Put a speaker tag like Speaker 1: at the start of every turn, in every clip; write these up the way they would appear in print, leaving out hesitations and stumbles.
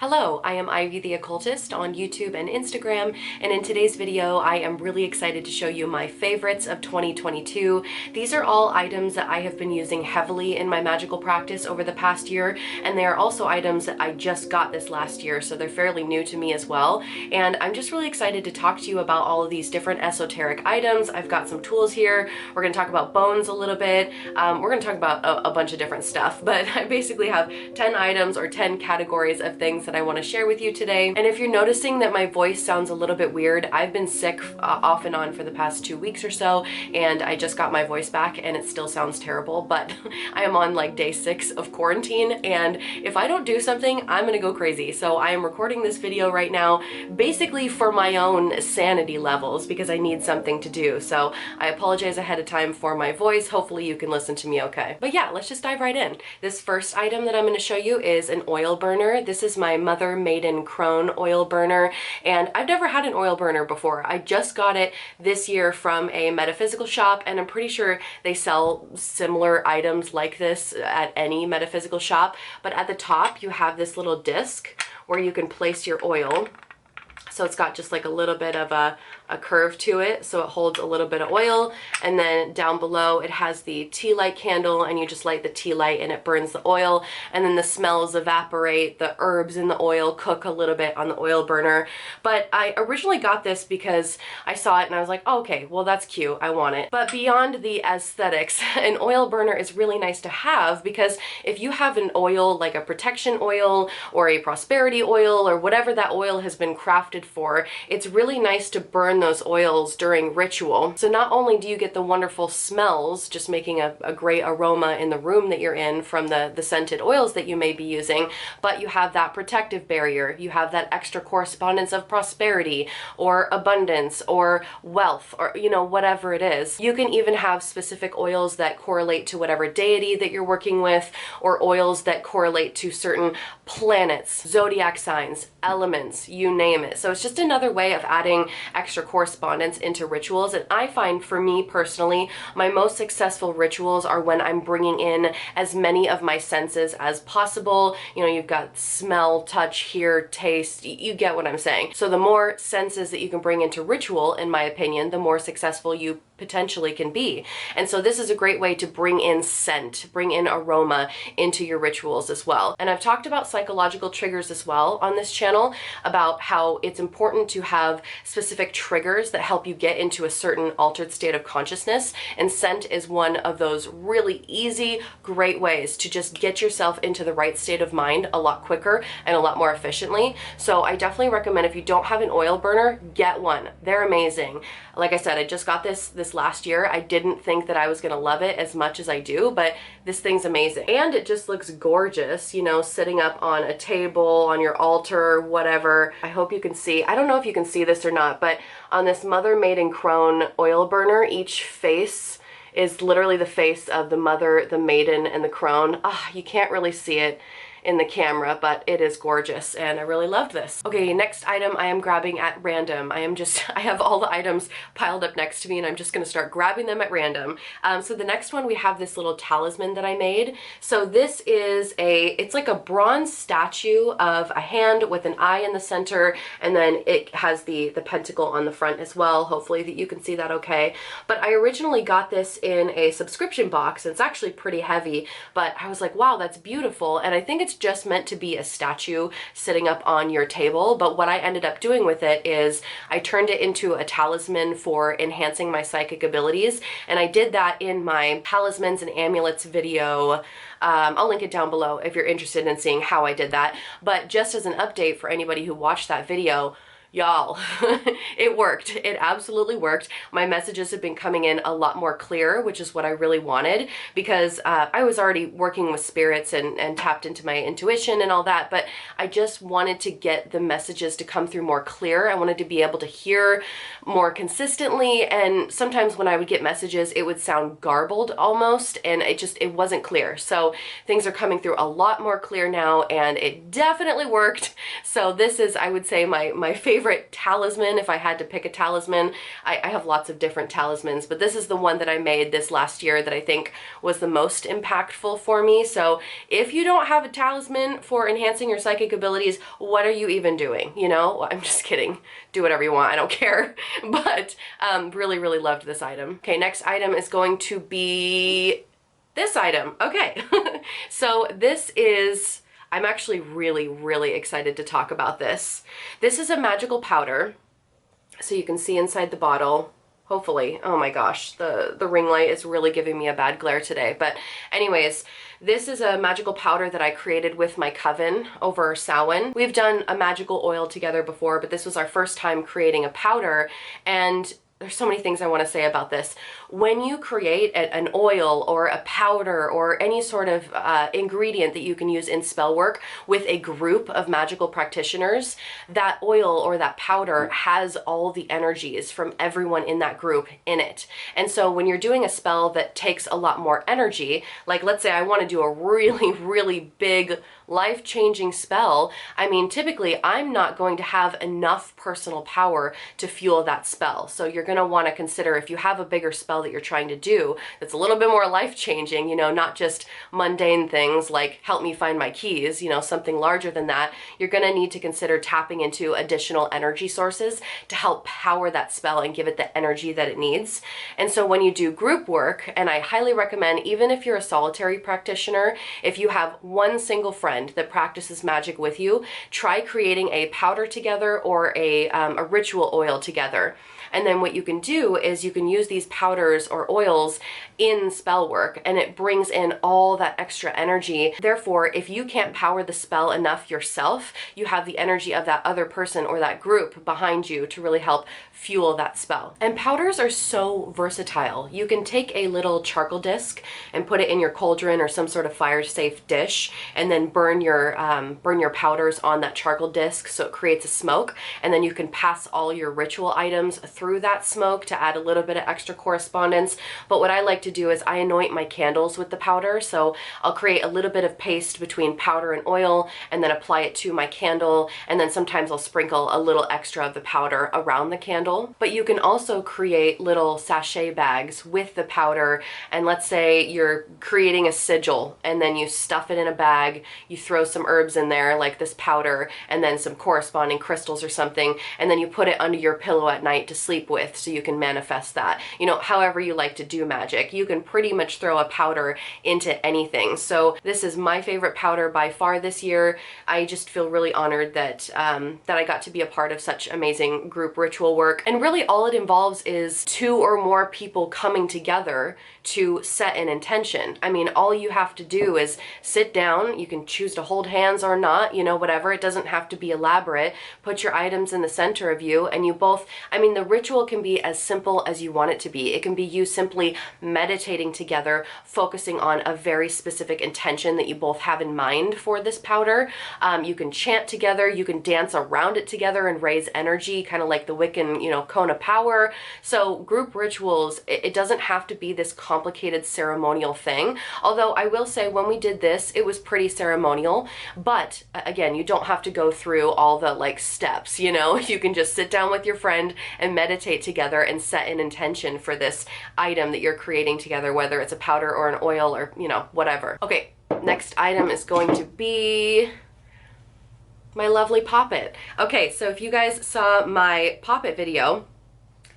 Speaker 1: Hello, I am Ivy the Occultist on YouTube and Instagram, and in today's video I am really excited to show you my favorites of 2022. These are all items that I have been using heavily in my magical practice over the past year, and they are also items that I just got this last year, so they're fairly new to me as well. And I'm just really excited to talk to you about all of these different esoteric items. I've got some tools here. We're going to talk about bones a little bit. We're going to talk about a bunch of different stuff, but I basically have 10 items or 10 categories of things that I want to share with you today. And if you're noticing that my voice sounds a little bit weird, I've been sick off and on for the past 2 weeks or so, and I just got my voice back and it still sounds terrible, but I am on like day 6 of quarantine, and if I don't do something, I'm gonna go crazy. So I am recording this video right now basically for my own sanity levels because I need something to do. So I apologize ahead of time for my voice. Hopefully you can listen to me okay. But yeah, let's just dive right in. This first item that I'm going to show you is an oil burner. This is my Mother Maiden Crone oil burner, and I've never had an oil burner before. I just got it this year from a metaphysical shop, and I'm pretty sure they sell similar items like this at any metaphysical shop. But at the top you have this little disc where you can place your oil. So it's got just like a little bit of a curve to it, so it holds a little bit of oil, and then down below it has the tea light candle, and you just light the tea light and it burns the oil, and then the smells evaporate, the herbs in the oil cook a little bit on the oil burner. But I originally got this because I saw it and I was like, oh, okay, well that's cute, I want it. But beyond the aesthetics, an oil burner is really nice to have, because if you have an oil like a protection oil or a prosperity oil or whatever that oil has been crafted for, it's really nice to burn those oils during ritual. So not only do you get the wonderful smells, just making a great aroma in the room that you're in from the scented oils that you may be using, but you have that protective barrier. You have that extra correspondence of prosperity or abundance or wealth, or whatever it is. You can even have specific oils that correlate to whatever deity that you're working with, or oils that correlate to certain planets, zodiac signs, elements, you name it. So it's just another way of adding extra correspondence into rituals. And I find, for me personally, my most successful rituals are when I'm bringing in as many of my senses as possible. You've got smell, touch, hear, taste, you get what I'm saying. So the more senses that you can bring into ritual, in my opinion, the more successful you potentially can be. And so this is a great way to bring in scent, bring in aroma into your rituals as well. And I've talked about psychological triggers as well on this channel, about how it's important to have specific triggers that help you get into a certain altered state of consciousness, and scent is one of those really easy, great ways to just get yourself into the right state of mind a lot quicker and a lot more efficiently. So I definitely recommend, if you don't have an oil burner, get one. They're amazing. Like I said, I just got this last year. I didn't think that I was gonna love it as much as I do, but this thing's amazing. And it just looks gorgeous, sitting up on a table, on your altar, whatever. I hope you can see. I don't know if you can see this or not, but on this Mother Maiden Crone oil burner, each face is literally the face of the mother, the maiden, and the crone. You can't really see it in the camera, but it is gorgeous, and I really loved this. Okay, next item I am grabbing at random. I have all the items piled up next to me, and I'm just gonna start grabbing them at random. So the next one, we have this little talisman that I made. So this is it's like a bronze statue of a hand with an eye in the center, and then it has the pentacle on the front as well. Hopefully that you can see that okay. But I originally got this in a subscription box. It's actually pretty heavy, but I was like, wow, that's beautiful. And I think it's just meant to be a statue sitting up on your table, but what I ended up doing with it is I turned it into a talisman for enhancing my psychic abilities, and I did that in my talismans and amulets video. I'll link it down below if you're interested in seeing how I did that. But just as an update for anybody who watched that video, y'all, it worked. It absolutely worked. My messages have been coming in a lot more clear, which is what I really wanted, because I was already working with spirits and tapped into my intuition and all that, but I just wanted to get the messages to come through more clear. I wanted to be able to hear more consistently, and sometimes when I would get messages, it would sound garbled almost, and it wasn't clear. So things are coming through a lot more clear now, and it definitely worked. So this is, I would say, my favorite favorite talisman, if I had to pick a talisman. I have lots of different talismans, but this is the one that I made this last year that I think was the most impactful for me. So if you don't have a talisman for enhancing your psychic abilities, what are you even doing? You know, well, I'm just kidding. Do whatever you want. I don't care. But really, really loved this item. Okay, next item is going to be this item. Okay. So this is, I'm actually really, really excited to talk about this. This is a magical powder. So you can see inside the bottle, hopefully. Oh my gosh, the ring light is really giving me a bad glare today. But anyways, this is a magical powder that I created with my Coven over Samhain. We've done a magical oil together before, but this was our first time creating a powder, and there's so many things I want to say about this. When you create an oil or a powder or any sort of ingredient that you can use in spell work with a group of magical practitioners, that oil or that powder has all the energies from everyone in that group in it. And so when you're doing a spell that takes a lot more energy, like let's say I want to do a really, really big life-changing spell, I mean, typically I'm not going to have enough personal power to fuel that spell. So you're going to want to consider, if you have a bigger spell that you're trying to do that's a little bit more life-changing, you know, not just mundane things like help me find my keys, you know, something larger than that, you're going to need to consider tapping into additional energy sources to help power that spell and give it the energy that it needs. And so when you do group work, and I highly recommend, even if you're a solitary practitioner, if you have one single friend that practices magic with you, try creating a powder together or a ritual oil together. And then what you can do is you can use these powders or oils in spell work, and it brings in all that extra energy. Therefore, if you can't power the spell enough yourself, you have the energy of that other person or that group behind you to really help fuel that spell. And powders are so versatile. You can take a little charcoal disc and put it in your cauldron or some sort of fire-safe dish, and then burn your powders on that charcoal disc so it creates a smoke, and then you can pass all your ritual items through that smoke to add a little bit of extra correspondence. But what I like to do is I anoint my candles with the powder, so I'll create a little bit of paste between powder and oil and then apply it to my candle, and then sometimes I'll sprinkle a little extra of the powder around the candle. But you can also create little sachet bags with the powder, and let's say you're creating a sigil and then you stuff it in a bag, you throw some herbs in there like this powder and then some corresponding crystals or something, and then you put it under your pillow at night to sleep with so you can manifest that. You know, however you like to do magic, you can pretty much throw a powder into anything. So this is my favorite powder by far this year. I just feel really honored that that I got to be a part of such amazing group ritual work. And really all it involves is 2 or more people coming together to set an intention. I mean, all you have to do is sit down. You can choose to hold hands or not, you know, whatever. It doesn't have to be elaborate. Put your items in the center of you, and you both, I mean, the ritual can be as simple as you want it to be. It can be you simply meditating together, focusing on a very specific intention that you both have in mind for this powder. You can chant together, you can dance around it together and raise energy, kind of like the Wiccan, you know, cone of power. So group rituals, it doesn't have to be this complicated ceremonial thing. Although I will say when we did this, it was pretty ceremonial, but again, you don't have to go through all the like steps, you know, you can just sit down with your friend and meditate together and set an intention for this item that you're creating together, whether it's a powder or an oil or, you know, whatever. Okay, next item is going to be my lovely poppet. Okay, so if you guys saw my poppet video,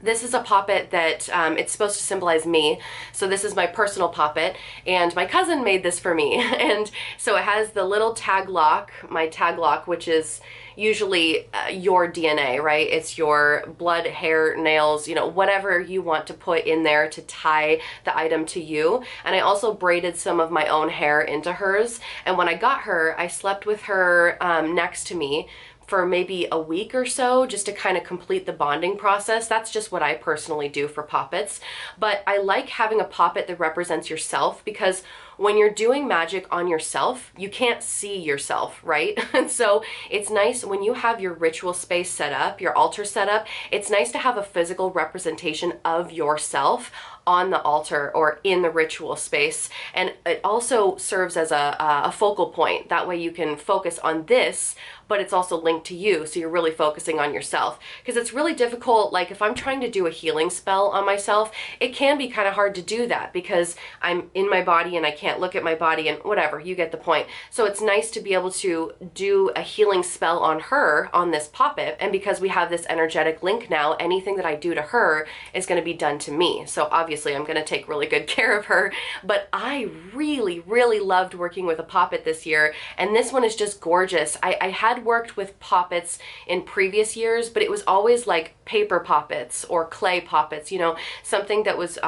Speaker 1: this is a poppet that it's supposed to symbolize me. So this is my personal poppet, and my cousin made this for me. And so it has the little tag lock, my tag lock, which is usually your DNA, right? It's your blood, hair, nails, you know, whatever you want to put in there to tie the item to you. And I also braided some of my own hair into hers. And when I got her, I slept with her next to me for maybe a week or so just to kind of complete the bonding process. That's just what I personally do for poppets. But I like having a poppet that represents yourself, because when you're doing magic on yourself, you can't see yourself, right? And so it's nice when you have your ritual space set up, your altar set up, it's nice to have a physical representation of yourself on the altar or in the ritual space. And it also serves as a focal point. That way you can focus on this, but it's also linked to you, so you're really focusing on yourself. Because it's really difficult, like if I'm trying to do a healing spell on myself, it can be kind of hard to do that because I'm in my body and I can't look at my body and whatever, you get the point. So it's nice to be able to do a healing spell on her, on this poppet, and because we have this energetic link now, anything that I do to her is going to be done to me. So obviously I'm going to take really good care of her, but I really, really loved working with a poppet this year, and this one is just gorgeous. I had worked with poppets in previous years, but it was always like paper poppets or clay poppets, you know, something that was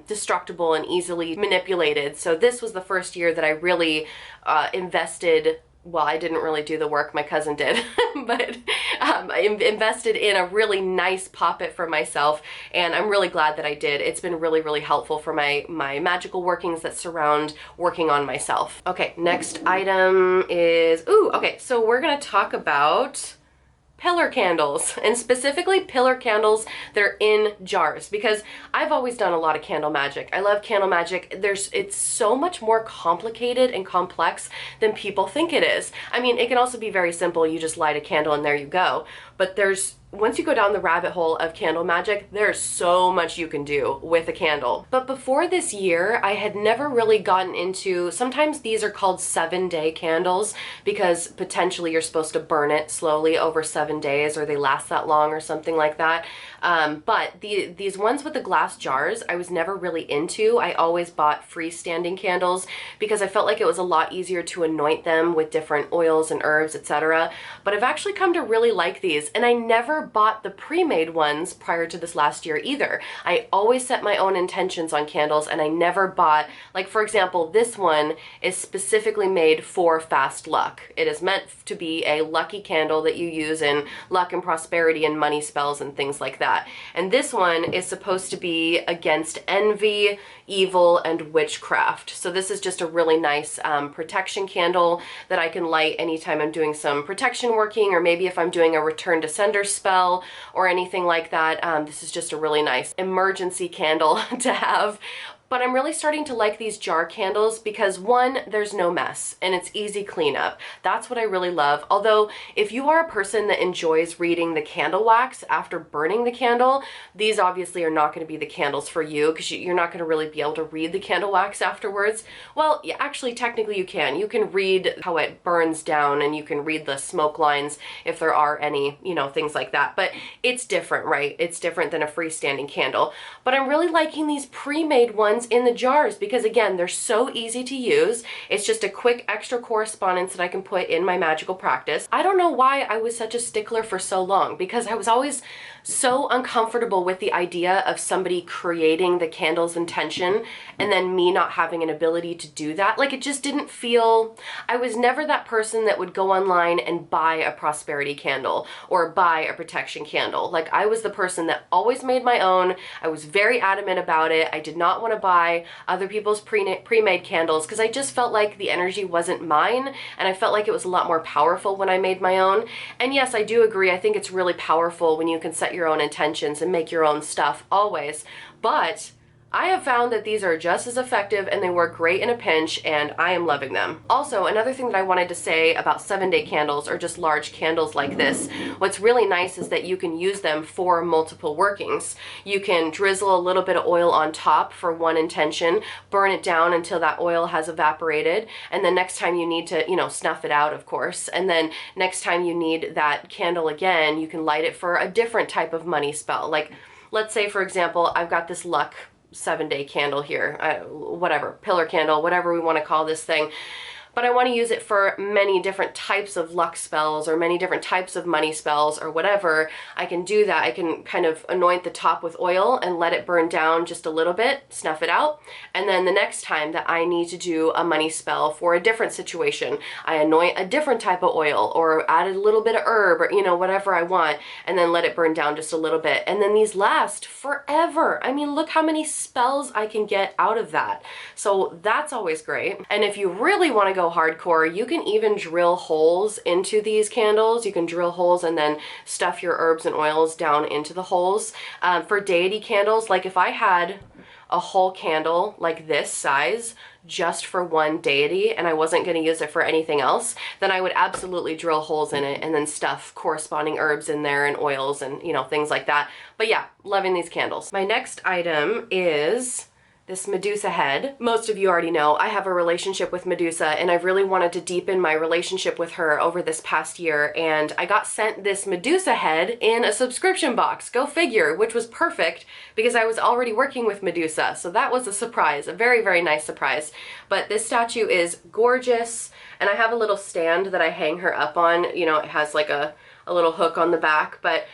Speaker 1: destructible and easily manipulated. So this was the first year that I really invested. Well, I didn't really do the work, my cousin did, but I invested in a really nice poppet for myself, and I'm really glad that I did. It's been really, really helpful for my magical workings that surround working on myself. Okay, next item is, okay, so we're gonna talk about pillar candles, and specifically pillar candles that are in jars, because I've always done a lot of candle magic. I love candle magic. It's so much more complicated and complex than people think it is. I mean, it can also be very simple. You just light a candle and there you go. But once you go down the rabbit hole of candle magic, there's so much you can do with a candle. But before this year, I had never really gotten into, sometimes these are called 7-day candles because potentially you're supposed to burn it slowly over 7 days, or they last that long or something like that. But these ones with the glass jars, I was never really into. I always bought freestanding candles because I felt like it was a lot easier to anoint them with different oils and herbs, etc. But I've actually come to really like these, and I never bought the pre-made ones prior to this last year either. I always set my own intentions on candles, and I never bought, like for example, this one is specifically made for fast luck. It is meant to be a lucky candle that you use in luck and prosperity and money spells and things like that. And this one is supposed to be against envy, evil, and witchcraft. So this is just a really nice protection candle that I can light anytime I'm doing some protection working, or maybe if I'm doing a return to sender spell or anything like that. This is just a really nice emergency candle to have. But I'm really starting to like these jar candles because one, there's no mess and it's easy cleanup. That's what I really love. Although if you are a person that enjoys reading the candle wax after burning the candle, these obviously are not going to be the candles for you because you're not going to really be able to read the candle wax afterwards. Well, yeah, actually, technically you can. You can read how it burns down and you can read the smoke lines if there are any, you know, things like that. But it's different, right? It's different than a freestanding candle. But I'm really liking these pre-made ones in the jars because again, they're so easy to use. It's just a quick extra correspondence that I can put in my magical practice. I don't know why I was such a stickler for so long because I was always so uncomfortable with the idea of somebody creating the candle's intention and then me not having an ability to do that. Like it just didn't feel, I was never that person that would go online and buy a prosperity candle or buy a protection candle. Like I was the person that always made my own. I was very adamant about it. I did not want to buy other people's pre-made candles because I just felt like the energy wasn't mine and I felt like it was a lot more powerful when I made my own. And yes, I do agree. I think it's really powerful when you can set your own intentions and make your own stuff always. But I have found that these are just as effective and they work great in a pinch, and I am loving them. Also, another thing that I wanted to say about 7-day candles or just large candles like this, what's really nice is that you can use them for multiple workings. You can drizzle a little bit of oil on top for one intention, burn it down until that oil has evaporated, and then next time you need to, you know, snuff it out, of course, and then next time you need that candle again, you can light it for a different type of money spell. Like, let's say, for example, I've got this luck 7-day candle here, whatever, pillar candle, whatever we want to call this thing. But I want to use it for many different types of luck spells or many different types of money spells or whatever. I can do that. I can kind of anoint the top with oil and let it burn down just a little bit, snuff it out. And then the next time that I need to do a money spell for a different situation, I anoint a different type of oil or add a little bit of herb or, you know, whatever I want, and then let it burn down just a little bit. And then these last forever. I mean, look how many spells I can get out of that. So that's always great. And if you really want to go go hardcore, you can even drill holes into these candles. You can drill holes and then stuff your herbs and oils down into the holes. For deity candles, like if I had a whole candle like this size just for one deity and I wasn't going to use it for anything else, then I would absolutely drill holes in it and then stuff corresponding herbs in there and oils and, you know, things like that. But yeah, loving these candles. My next item is this Medusa head. Most of you already know I have a relationship with Medusa, and I've really wanted to deepen my relationship with her over this past year, and I got sent this Medusa head in a subscription box, go figure, which was perfect because I was already working with Medusa, so that was a surprise, a very, very nice surprise. But this statue is gorgeous, and I have a little stand that I hang her up on. You know, it has like a little hook on the back, but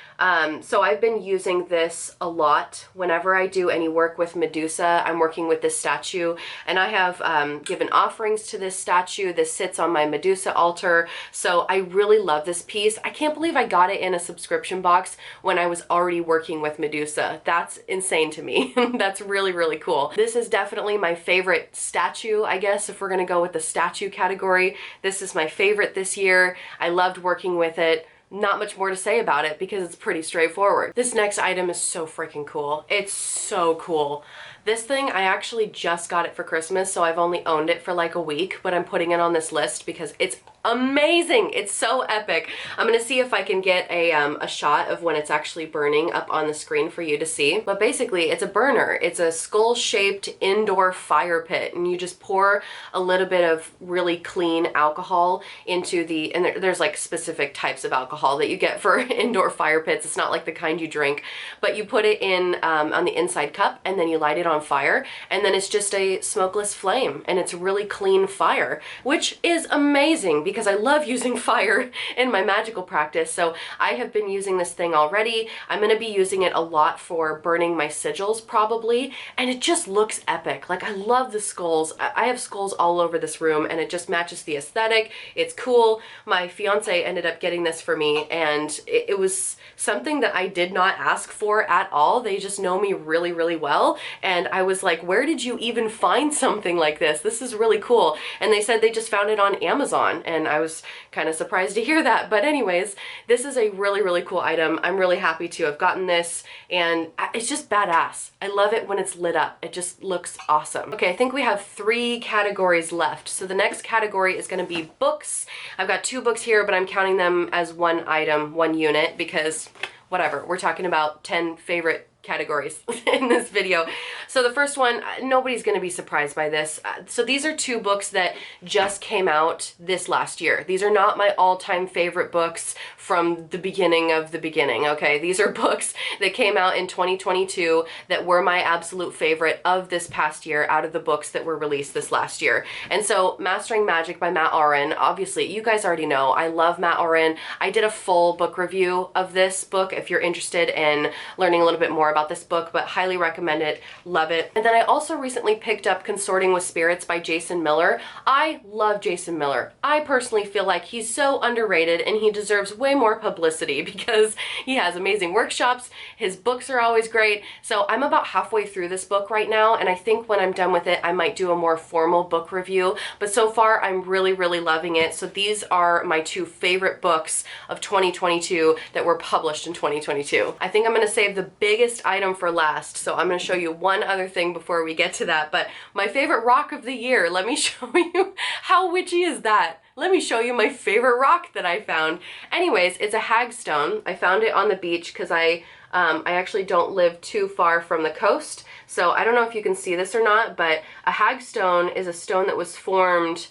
Speaker 1: so I've been using this a lot whenever I do any work with Medusa. I'm working with this statue, and I have given offerings to this statue. This sits on my Medusa altar, so I really love this piece. I can't believe I got it in a subscription box when I was already working with Medusa. That's insane to me. That's really, really cool. This is definitely my favorite statue, I guess, if we're gonna go with the statue category. This is my favorite this year. I loved working with it. Not much more to say about it because it's pretty straightforward. This next item is so freaking cool. It's so cool. This thing, I actually just got it for Christmas, so I've only owned it for like a week, but I'm putting it on this list because it's amazing. It's so epic. I'm gonna see if I can get a shot of when it's actually burning up on the screen for you to see. But basically, it's a burner. It's a skull-shaped indoor fire pit, and you just pour a little bit of really clean alcohol into the, and there's like specific types of alcohol that you get for indoor fire pits. It's not like the kind you drink, but you put it in on the inside cup, and then you light it on fire, and then it's just a smokeless flame, and it's really clean fire, which is amazing because I love using fire in my magical practice. So I have been using this thing already. I'm going to be using it a lot for burning my sigils probably, and it just looks epic. Like, I love the skulls. I have skulls all over this room, and it just matches the aesthetic. It's cool. My fiance ended up getting this for me, and it was something that I did not ask for at all. They just know me really, really well, and I was like, where did you even find something like this? This is really cool. And they said they just found it on Amazon, and I was kind of surprised to hear that. But anyways, this is a really, really cool item. I'm really happy to have gotten this, and it's just badass. I love it when it's lit up. It just looks awesome. Okay, I think we have 3 categories left. So the next category is going to be books. I've got 2 books here, but I'm counting them as one item, one unit, because whatever, we're talking about 10 favorite categories in this video. So the first one, nobody's going to be surprised by this. So these are 2 books that just came out this last year. These are not my all-time favorite books from the beginning of the beginning, okay? These are books that came out in 2022 that were my absolute favorite of this past year out of the books that were released this last year. And so Mastering Magic by Matt Aron, obviously you guys already know I love Matt Aron. I did a full book review of this book if you're interested in learning a little bit more about this book, but highly recommend it, love it. And then I also recently picked up Consorting with Spirits by Jason Miller. I love Jason Miller. I personally feel like he's so underrated, and he deserves way more publicity because he has amazing workshops. His books are always great. So I'm about halfway through this book right now, and I think when I'm done with it, I might do a more formal book review. But so far, I'm really, really loving it. So these are my 2 favorite books of 2022 that were published in 2022. I think I'm going to save the biggest item for last, so I'm going to show you one other thing before we get to that. But my favorite rock of the year, let me show you. How witchy is that? Let me show you my favorite rock that I found. Anyways, it's a hagstone. I found it on the beach because I actually don't live too far from the coast, so I don't know if you can see this or not, but a hagstone is a stone that was formed.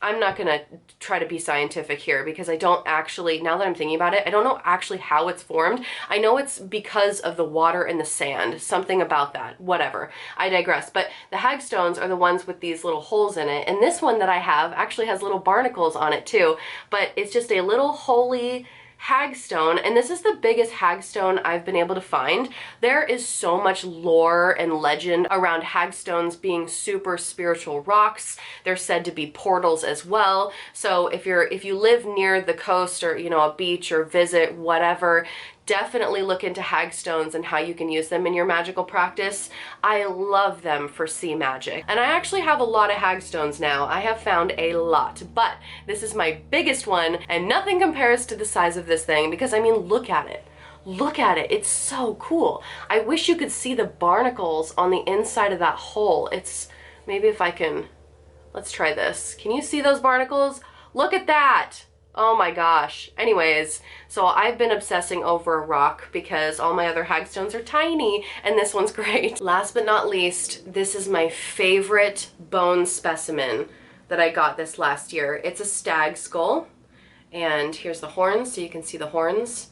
Speaker 1: I'm not gonna try to be scientific here because I don't actually, now that I'm thinking about it, I don't know actually how it's formed. I know it's because of the water and the sand, something about that, whatever. I digress. But the hagstones are the ones with these little holes in it, and this one that I have actually has little barnacles on it too, but it's just a little holy hagstone, and this is the biggest hagstone I've been able to find. There is so much lore and legend around hagstones being super spiritual rocks. They're said to be portals as well. So if you live near the coast or, you know, a beach or visit, whatever, definitely look into hagstones and how you can use them in your magical practice. I love them for sea magic. And I actually have a lot of hagstones now. I have found a lot, but this is my biggest one, and nothing compares to the size of this thing because, I mean, look at it. Look at it, it's so cool. I wish you could see the barnacles on the inside of that hole. It's, maybe if I can, let's try this. Can you see those barnacles? Look at that. Oh my gosh. Anyways, so I've been obsessing over a rock because all my other hagstones are tiny and this one's great. Last but not least, this is my favorite bone specimen that I got this last year. It's a stag skull, and here's the horns, so you can see the horns.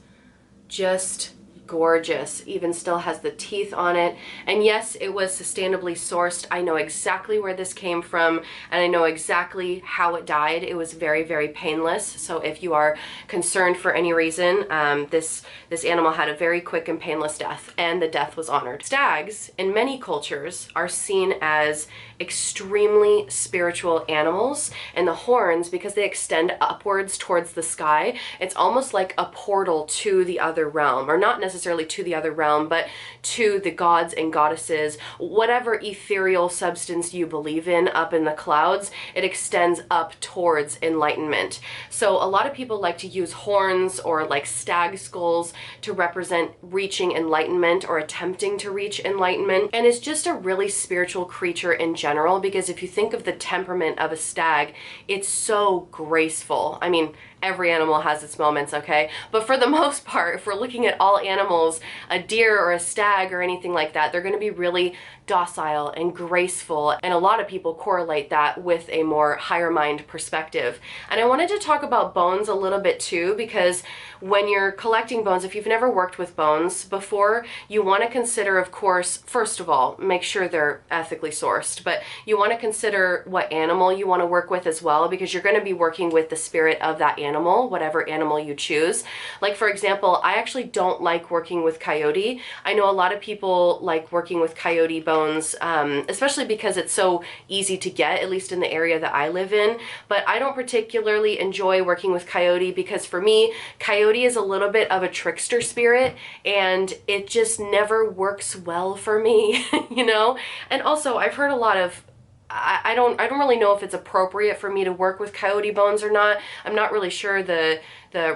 Speaker 1: Just gorgeous. Even still has the teeth on it. And yes, it was sustainably sourced. I know exactly where this came from, and I know exactly how it died. It was very, very painless. So if you are concerned for any reason, this animal had a very quick and painless death, and the death was honored. Stags, in many cultures, are seen as extremely spiritual animals, and the horns, because they extend upwards towards the sky, it's almost like a portal to the other realm, or not necessarily to the other realm, but to the gods and goddesses, whatever ethereal substance you believe in up in the clouds, it extends up towards enlightenment. So a lot of people like to use horns or like stag skulls to represent reaching enlightenment or attempting to reach enlightenment, and it's just a really spiritual creature in general, because if you think of the temperament of a stag, it's so graceful. I mean, every animal has its moments, okay? But for the most part, if we're looking at all animals, a deer or a stag or anything like that, they're going to be really docile and graceful, and a lot of people correlate that with a more higher mind perspective. And I wanted to talk about bones a little bit too, because when you're collecting bones, if you've never worked with bones before, you want to consider, of course, first of all, make sure they're ethically sourced, but you want to consider what animal you want to work with as well, because you're going to be working with the spirit of that animal, whatever animal you choose. Like, for example, I actually don't like working with coyote. I know a lot of people like working with coyote bones, especially because it's so easy to get, at least in the area that I live in. But I don't particularly enjoy working with coyote because for me, coyote is a little bit of a trickster spirit, and it just never works well for me, you know? And also, I've heard a lot of, I don't really know if it's appropriate for me to work with coyote bones or not. I'm not really sure the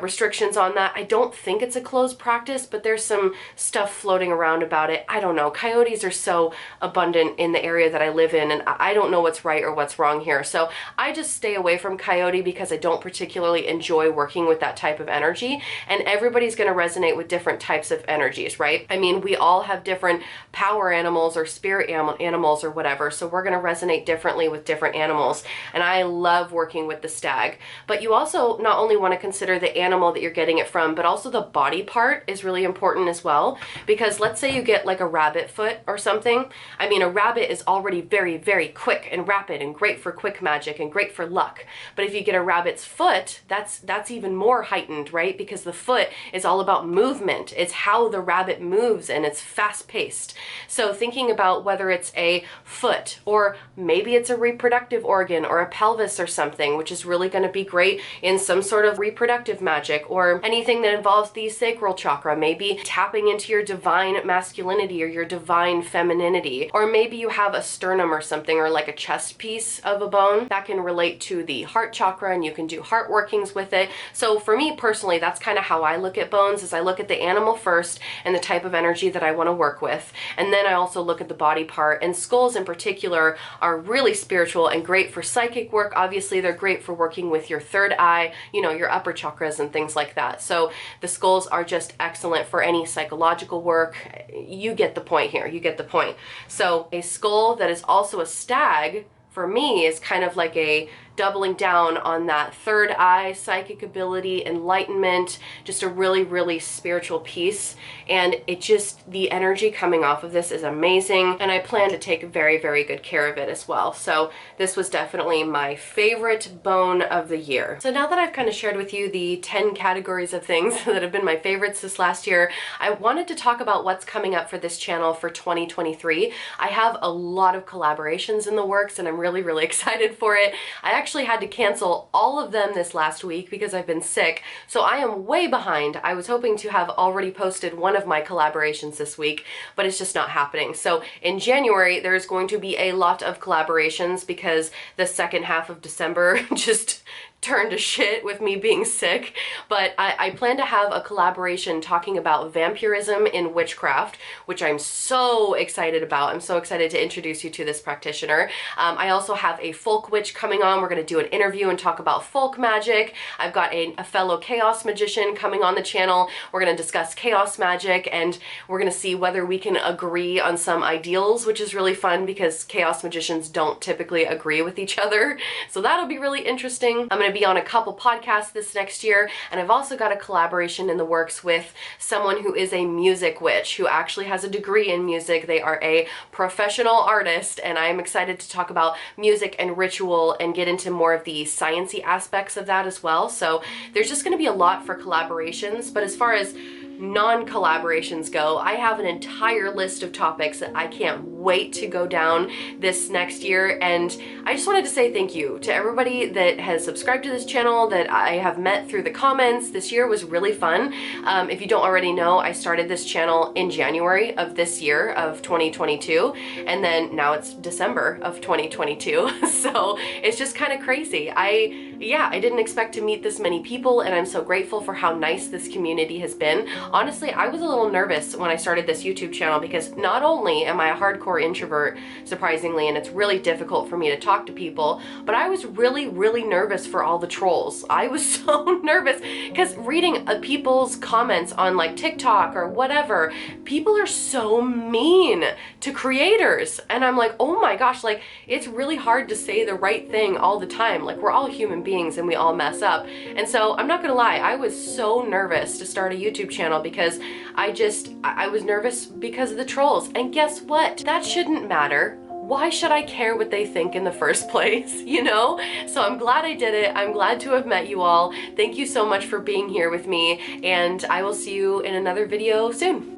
Speaker 1: restrictions on that. I don't think it's a closed practice, but there's some stuff floating around about it. I don't know. Coyotes are so abundant in the area that I live in, and I don't know what's right or what's wrong here. So I just stay away from coyote because I don't particularly enjoy working with that type of energy, and everybody's going to resonate with different types of energies, right? I mean, we all have different power animals or spirit animals or whatever, so we're going to resonate differently with different animals, and I love working with the stag. But you also not only want to consider the animal that you're getting it from, but also the body part is really important as well, because let's say you get like a rabbit foot or something. I mean, a rabbit is already very, very quick and rapid and great for quick magic and great for luck. But if you get a rabbit's foot, that's even more heightened, right? Because the foot is all about movement. It's how the rabbit moves, and it's fast paced. So thinking about whether it's a foot, or maybe it's a reproductive organ or a pelvis or something, which is really going to be great in some sort of reproductive magic, or anything that involves the sacral chakra, maybe tapping into your divine masculinity or your divine femininity, or maybe you have a sternum or something, or like a chest piece of a bone that can relate to the heart chakra, and you can do heart workings with it. So for me personally, that's kind of how I look at bones, is I look at the animal first and the type of energy that I want to work with, and then I also look at the body part. And skulls in particular are really spiritual and great for psychic work. Obviously, they're great for working with your third eye, you know, your upper chakras and things like that. So the skulls are just excellent for any psychological work. You get the point here. You get the point. So a skull that is also a stag, for me, is kind of like a doubling down on that third eye, psychic ability, enlightenment, just a really, really spiritual piece. And it just, the energy coming off of this is amazing. And I plan to take very, very good care of it as well. So this was definitely my favorite bone of the year. So now that I've kind of shared with you the 10 categories of things that have been my favorites this last year, I wanted to talk about what's coming up for this channel for 2023. I have a lot of collaborations in the works, and I'm really, really excited for it. I actually had to cancel all of them this last week because I've been sick, so I am way behind. I was hoping to have already posted one of my collaborations this week, but it's just not happening. So in January, there's going to be a lot of collaborations because the second half of December just turned to shit with me being sick, but I plan to have a collaboration talking about vampirism in witchcraft, which I'm so excited about. I'm so excited to introduce you to this practitioner. I also have a folk witch coming on. We're going to do an interview and talk about folk magic. I've got a fellow chaos magician coming on the channel. We're going to discuss chaos magic, and we're going to see whether we can agree on some ideals, which is really fun because chaos magicians don't typically agree with each other. So that'll be really interesting. I'm going to be on a couple podcasts this next year, and I've also got a collaboration in the works with someone who is a music witch, who actually has a degree in music. They are a professional artist, and I'm excited to talk about music and ritual and get into more of the sciencey aspects of that as well. So there's just going to be a lot for collaborations, but as far as non-collaborations go, I have an entire list of topics that I can't wait to go down this next year, and I just wanted to say thank you to everybody that has subscribed to this channel, that I have met through the comments. This year was really fun. If you don't already know, I started this channel in January of this year of 2022, and then now it's December of 2022, so it's just kind of crazy. I didn't expect to meet this many people, and I'm so grateful for how nice this community has been. Honestly, I was a little nervous when I started this YouTube channel because not only am I a hardcore introvert, surprisingly, and it's really difficult for me to talk to people, but I was really, really nervous for all the trolls. I was so nervous because reading people's comments on like TikTok or whatever, people are so mean to creators. And I'm like, oh my gosh, like it's really hard to say the right thing all the time. Like we're all human beings and we all mess up. And so I'm not gonna lie, I was so nervous to start a YouTube channel because I was nervous because of the trolls. And guess what? That shouldn't matter. Why should I care what they think in the first place, you know? So I'm glad I did it. I'm glad to have met you all. Thank you so much for being here with me, and I will see you in another video soon.